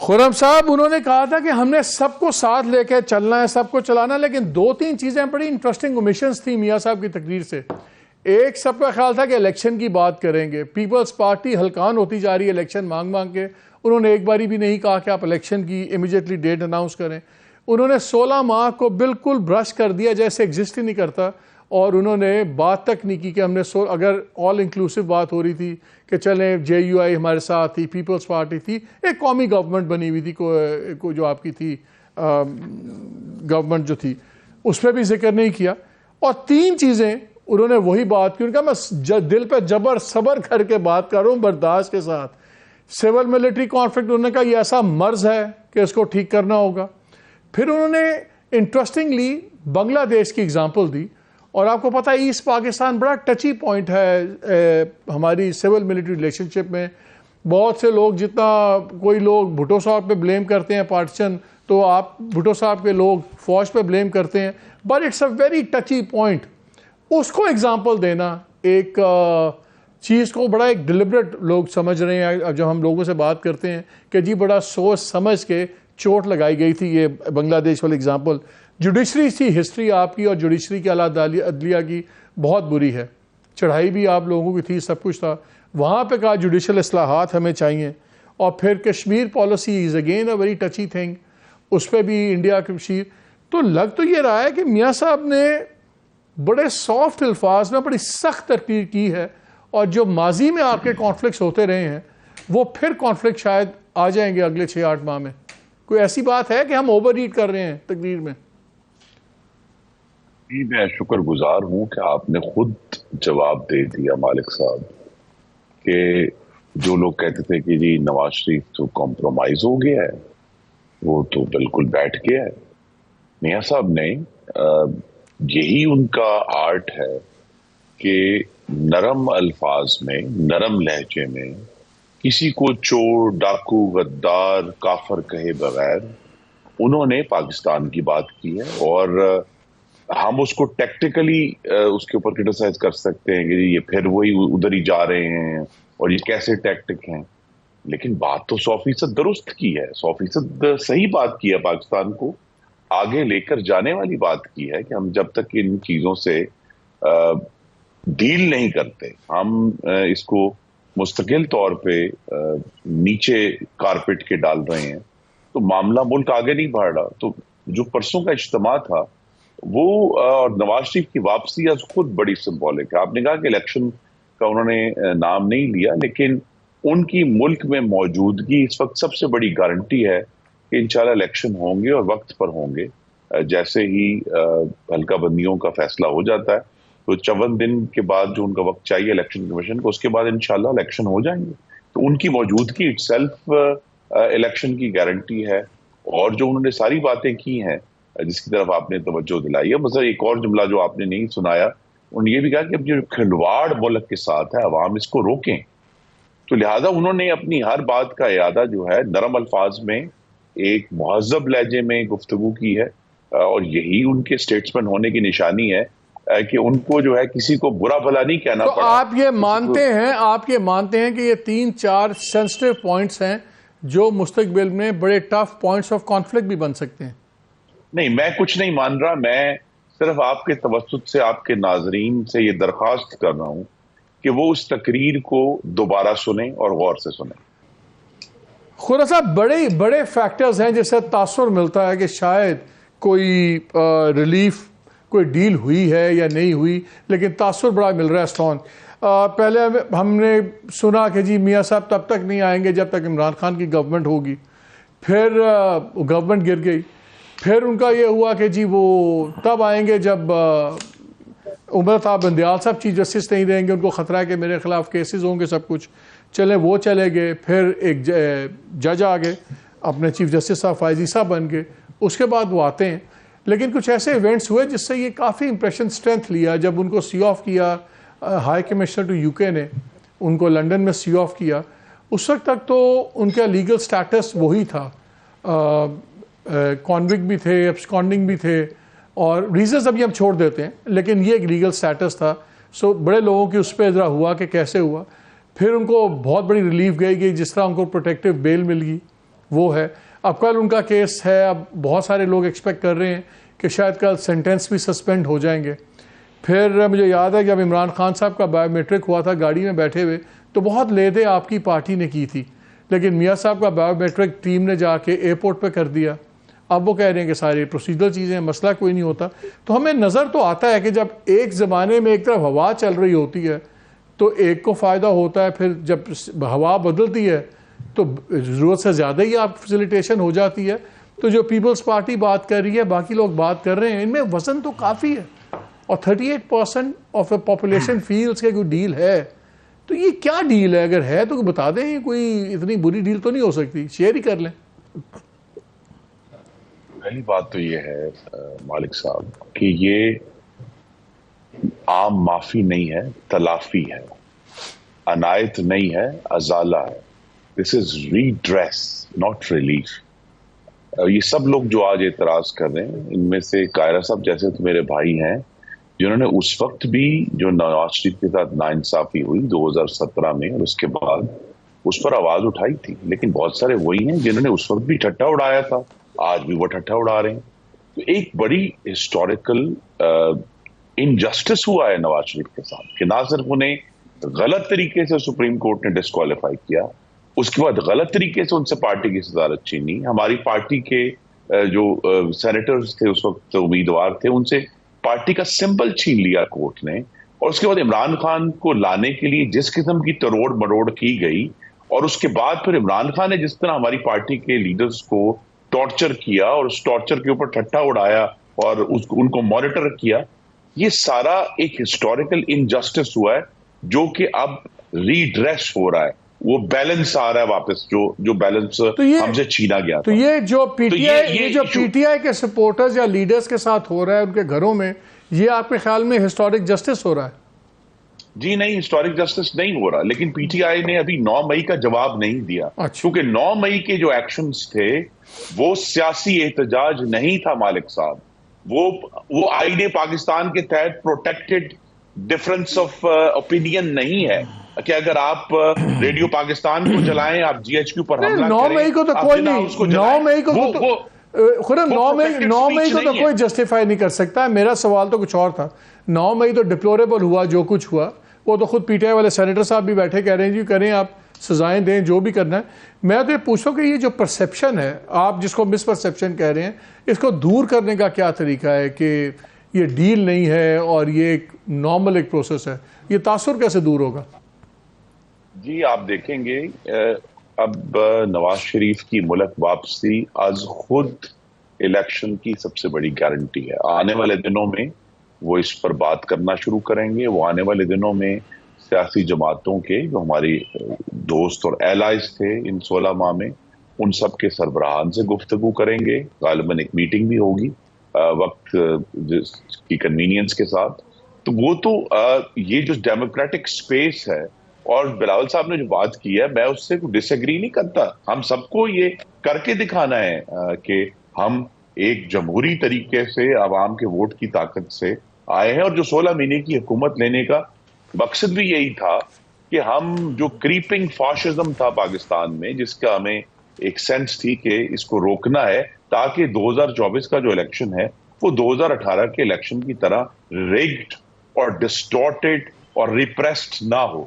خرم صاحب انہوں نے کہا تھا کہ ہم نے سب کو ساتھ لے کے چلنا ہے، سب کو چلانا، لیکن دو تین چیزیں بڑی انٹرسٹنگ اومیشنز تھیں میاں صاحب کی تقریر سے۔ ایک، سب کا خیال تھا کہ الیکشن کی بات کریں گے، پیپلز پارٹی ہلکان ہوتی جا رہی ہے الیکشن مانگ مانگ کے، انہوں نے ایک باری بھی نہیں کہا کہ آپ الیکشن کی امیجیٹلی ڈیٹ اناؤنس کریں۔ انہوں نے 16 ماہ کو بالکل برش کر دیا جیسے ایگزسٹ ہی نہیں کرتا، اور انہوں نے بات تک نہیں کی کہ ہم نے اگر آل انکلوسیو بات ہو رہی تھی کہ چلیں جے یو آئی ہمارے ساتھ تھی، پیپلز پارٹی تھی، ایک قومی گورنمنٹ بنی ہوئی تھی کو جو آپ کی تھی گورنمنٹ جو تھی، اس پہ بھی ذکر نہیں کیا۔ اور تین چیزیں انہوں نے وہی بات کی، انہوں نے کہا میں دل پہ جبر صبر کر کے بات کر رہا ہوں، برداشت کے ساتھ۔ سول ملٹری کانفلکٹ، انہوں نے کہا یہ ایسا مرض ہے کہ اس کو ٹھیک کرنا ہوگا۔ پھر انہوں نے انٹرسٹنگلی بنگلہ دیش کی اگزامپل دی، اور آپ کو پتہ ہے ایسٹ پاکستان بڑا ٹچی پوائنٹ ہے ہماری سول ملٹری ریلیشن شپ میں۔ بہت سے لوگ، جتنا کوئی لوگ بھٹو صاحب پہ بلیم کرتے ہیں پارٹیشن، تو آپ بھٹو صاحب کے لوگ فوج پہ بلیم کرتے ہیں، but it's a very touchy point. اس کو اگزامپل دینا ایک چیز کو بڑا ایک ڈیلیبریٹ لوگ سمجھ رہے ہیں۔ اب جب ہم لوگوں سے بات کرتے ہیں کہ جی بڑا سوچ سمجھ کے چوٹ لگائی گئی تھی، یہ بنگلہ دیش والی اگزامپل۔ جوڈیشری کی ہسٹری آپ کی اور جوڈیشری کے اعلیٰ عدلیہ کی بہت بری ہے، چڑھائی بھی آپ لوگوں کی تھی، سب کچھ تھا، وہاں پہ کہا جوڈیشل اصلاحات ہمیں چاہیے۔ اور پھر Kashmir policy is again a very touchy thing, اس پہ بھی انڈیا کشمیر۔ تو لگ تو یہ رہا ہے کہ میاں صاحب نے بڑے سافٹ الفاظ میں بڑی سخت تقریر کی ہے، اور جو ماضی میں آپ کے کانفلکٹس ہوتے رہے ہیں وہ پھر کانفلکٹ شاید آ جائیں گے اگلے 6-8 ماہ میں۔ کوئی ایسی بات ہے کہ ہم اوور ریڈ کر رہے ہیں تقریر میں؟ میں شکر گزار ہوں کہ آپ نے خود جواب دے دیا مالک صاحب، کہ جو لوگ کہتے تھے کہ جی نواز شریف تو کمپرومائز ہو گیا ہے، وہ تو بالکل بیٹھ گیا ہے۔ میاں صاحب نے یہی ان کا آرٹ ہے کہ نرم الفاظ میں، نرم لہجے میں کسی کو چور، ڈاکو، غدار، کافر کہے بغیر انہوں نے پاکستان کی بات کی ہے۔ اور ہم اس کو ٹیکٹیکلی اس کے اوپر کرٹیسائز کر سکتے ہیں کہ یہ پھر وہی ادھر ہی جا رہے ہیں اور یہ کیسے ٹیکٹک ہیں، لیکن بات تو 100% درست کی ہے، 100% صحیح بات کی ہے، پاکستان کو آگے لے کر جانے والی بات کی ہے کہ ہم جب تک ان چیزوں سے ڈیل نہیں کرتے، ہم اس کو مستقل طور پہ نیچے کارپیٹ کے ڈال رہے ہیں، تو معاملہ ملک آگے نہیں بڑھ رہا۔ تو جو پرسوں کا اجتماع تھا وہ اور نواز شریف کی واپسی از خود بڑی سمبولک ہے۔ آپ نے کہا کہ الیکشن کا انہوں نے نام نہیں لیا، لیکن ان کی ملک میں موجودگی اس وقت سب سے بڑی گارنٹی ہے کہ انشاءاللہ الیکشن ہوں گے اور وقت پر ہوں گے۔ جیسے ہی حلقہ بندیوں کا فیصلہ ہو جاتا ہے تو 54 دن کے بعد جو ان کا وقت چاہیے الیکشن کمیشن کو، اس کے بعد انشاءاللہ الیکشن ہو جائیں گے۔ تو ان کی موجودگی اٹ سیلف الیکشن کی گارنٹی ہے۔ اور جو انہوں نے ساری باتیں کی ہیں جس کی طرف آپ نے توجہ دلائی ہے، مثلا ایک اور جملہ جو آپ نے نہیں سنایا، انہوں نے یہ بھی کہا کہ اب جو کھلواڑ ملک کے ساتھ ہے عوام اس کو روکیں۔ تو لہٰذا انہوں نے اپنی ہر بات کا اعادہ جو ہے نرم الفاظ میں ایک مہذب لہجے میں گفتگو کی ہے، اور یہی ان کے اسٹیٹسمین ہونے کی نشانی ہے کہ ان کو جو ہے کسی کو برا بھلا نہیں کہنا پڑا۔ تو آپ یہ مانتے ہیں کہ یہ 3-4 سینسٹیو پوائنٹس ہیں جو مستقبل میں بڑے ٹف پوائنٹس آف کانفلکٹ بھی بن سکتے ہیں؟ نہیں، میں کچھ نہیں مان رہا، میں صرف آپ کے توسط سے آپ کے ناظرین سے یہ درخواست کر رہا ہوں کہ وہ اس تقریر کو دوبارہ سنیں اور غور سے سنیں۔ خدا صاحب بڑے فیکٹرز ہیں جس سے تاثر ملتا ہے کہ شاید کوئی ریلیف، کوئی ڈیل ہوئی ہے یا نہیں ہوئی، لیکن تاثر بڑا مل رہا ہے اسٹرانگ۔ پہلے ہم نے سنا کہ جی میاں صاحب تب تک نہیں آئیں گے جب تک عمران خان کی گورنمنٹ ہوگی، پھر گورنمنٹ گر گئی، پھر ان کا یہ ہوا کہ جی وہ تب آئیں گے جب عمر صاحب بندیال صاحب چیف جسٹس نہیں رہیں گے، ان کو خطرہ ہے کہ میرے خلاف کیسز ہوں گے، سب کچھ چلے وہ چلے گئے، پھر ایک جج آ گئے، اپنے چیف جسٹس صاحب فائزی صاحب بن گئے، اس کے بعد وہ آتے ہیں۔ لیکن کچھ ایسے ایونٹس ہوئے جس سے یہ کافی امپریشن اسٹرینتھ لیا، جب ان کو سی آف کیا ہائی کمشنر ٹو یو کے نے، ان کو لنڈن میں سی آف کیا، اس وقت تک تو ان کا لیگل سٹیٹس وہی تھا، کانوکٹ بھی تھے، ایبسکانڈنگ بھی تھے، اور ریزنز ابھی ہم چھوڑ دیتے ہیں، لیکن یہ ایک لیگل سٹیٹس تھا۔ سو بڑے لوگوں کی اس پہ ذرا ہوا کہ کیسے ہوا۔ پھر ان کو بہت بڑی ریلیف گئی جس طرح ان کو پروٹیکٹیو بیل مل گئی، وہ ہے. اب کل ان کا کیس ہے, اب بہت سارے لوگ ایکسپیکٹ کر رہے ہیں کہ شاید کل سینٹینس بھی سسپینڈ ہو جائیں گے. پھر مجھے یاد ہے جب عمران خان صاحب کا بایو میٹرک ہوا تھا گاڑی میں بیٹھے ہوئے, تو بہت لیدے آپ کی پارٹی نے کی تھی, لیکن میاں صاحب کا بایو میٹرک ٹیم نے جا کے ایئرپورٹ پہ کر دیا. اب وہ کہہ رہے ہیں کہ ساری پروسیجرل چیزیں ہیں, مسئلہ کوئی نہیں ہوتا. تو ہمیں نظر تو آتا ہے کہ جب ایک زمانے میں ایک طرف ہوا چل رہی ہوتی ہے تو ایک کو فائدہ ہوتا ہے, پھر جب ہوا بدلتی ہے تو ضرورت سے زیادہ ہی آپ فیسیلیٹیشن ہو جاتی ہے. تو جو پیپلز پارٹی بات کر رہی ہے, باقی لوگ بات کر رہے ہیں, ان میں وزن تو کافی ہے, اور 38% آف اے پاپولیشن فیلز کے کوئی ڈیل ہے. تو یہ کیا ڈیل ہے؟ اگر ہے تو بتا دیں, کوئی اتنی بری ڈیل تو نہیں ہو سکتی, شیئر ہی کر لیں. پہلی بات تو یہ ہے مالک صاحب کہ یہ عام معافی نہیں ہے, تلافی ہے. عنایت نہیں ہے, ازالہ ہے. دس از ریڈریس, ناٹ ریلیف. یہ سب لوگ جو آج اعتراض کر رہے ہیں, ان میں سے قاہرہ صاحب جیسے تو میرے بھائی ہیں جنہوں نے اس وقت بھی جو نواز شریف کے ساتھ ناانصافی ہوئی 2017 میں اور اس کے بعد اس پر آواز اٹھائی تھی, لیکن بہت سارے وہی ہیں جنہوں نے اس وقت بھی ٹھٹا اڑایا تھا, آج بھی وہ ٹھٹا اڑا رہے ہیں. تو ایک بڑی ہسٹوریکل انجسٹس ہوا ہے نواز شریف کے ساتھ کہ نہ صرف انہیں غلط طریقے سے سپریم کورٹ نے ڈسکوالیفائی کیا, اس کے بعد غلط طریقے سے ان سے پارٹی کی صدارت چھینی. ہماری پارٹی کے جو سینیٹرز تھے اس وقت, امیدوار تھے, ان سے پارٹی کا سمبل چھین لیا کورٹ نے. اور اس کے بعد عمران خان کو لانے کے لیے جس قسم کی تروڑ مروڑ کی گئی, اور اس کے بعد پھر عمران خان نے جس طرح ہماری پارٹی کے لیڈرز کو ٹارچر کیا اور اس ٹارچر کے اوپر ٹھٹا اڑایا اور ان کو مانیٹر کیا, یہ سارا ایک ہسٹوریکل انجسٹس ہوا ہے جو کہ اب ریڈریس ہو رہا ہے. وہ بیلنس آ رہا ہے واپس, جو بیلنس ہم سے چھینا گیا تھا. تو یہ جو پی ٹی آئی کے سپورٹرز یا لیڈرز کے ساتھ ہو رہا ہے ان کے گھروں میں, یہ آپ کے خیال میں ہسٹورک جسٹس ہو رہا ہے؟ جی نہیں, ہسٹورک جسٹس نہیں ہو رہا, لیکن پی ٹی آئی نے ابھی 9 مئی کا جواب نہیں دیا. کیونکہ 9 مئی کے جو ایکشنز تھے وہ سیاسی احتجاج نہیں تھا مالک صاحب, وہ آئین پاکستان کے تحت پروٹیکٹڈ ڈفرنس آف اوپینین نہیں ہے کہ اگر آپ ریڈیو پاکستان کو چلائیں, آپ جی ایچ کیو پر حملہ کریں. 9 مئی کو تو کوئی نہیں, 9 مئی کو تو کوئی جسٹیفائی نہیں کر سکتا. میرا سوال تو کچھ اور تھا. 9 مئی تو ڈپلوریبل ہوا جو کچھ ہوا, وہ تو خود پی ٹی آئی والے سینیٹر صاحب بھی بیٹھے کہہ رہے ہیں جی کریں, آپ سزائیں دیں, جو بھی کرنا ہے. میں تو یہ پوچھوں کہ یہ جو پرسیپشن ہے, آپ جس کو مس پرسیپشن کہہ رہے ہیں, اس کو دور کرنے کا کیا طریقہ ہے کہ یہ ڈیل نہیں ہے اور یہ ایک نارمل ایک پروسیس ہے, یہ تاثر کیسے دور ہوگا؟ جی آپ دیکھیں گے اب نواز شریف کی ملک واپسی از خود الیکشن کی سب سے بڑی گارنٹی ہے. آنے والے دنوں میں وہ اس پر بات کرنا شروع کریں گے. وہ آنے والے دنوں میں سیاسی جماعتوں کے جو ہماری دوست اور ایلائز تھے ان 16 ماہ میں, ان سب کے سربراہان سے گفتگو کریں گے. غالباً ایک میٹنگ بھی ہوگی وقت کی کنوینئنس کے ساتھ. تو وہ تو یہ جو ڈیموکریٹک سپیس ہے, اور بلاول صاحب نے جو بات کی ہے میں اس سے ڈس ایگری نہیں کرتا. ہم سب کو یہ کر کے دکھانا ہے کہ ہم ایک جمہوری طریقے سے عوام کے ووٹ کی طاقت سے آئے ہیں, اور جو 16 مہینے کی حکومت لینے کا مقصد بھی یہی تھا کہ ہم جو کریپنگ فاشزم تھا پاکستان میں, جس کا ہمیں ایک سینس تھی کہ اس کو روکنا ہے تاکہ 2024 کا جو الیکشن ہے وہ 2018 کے الیکشن کی طرح ریگڈ اور ڈسٹورٹڈ اور ریپریسڈ نہ ہو.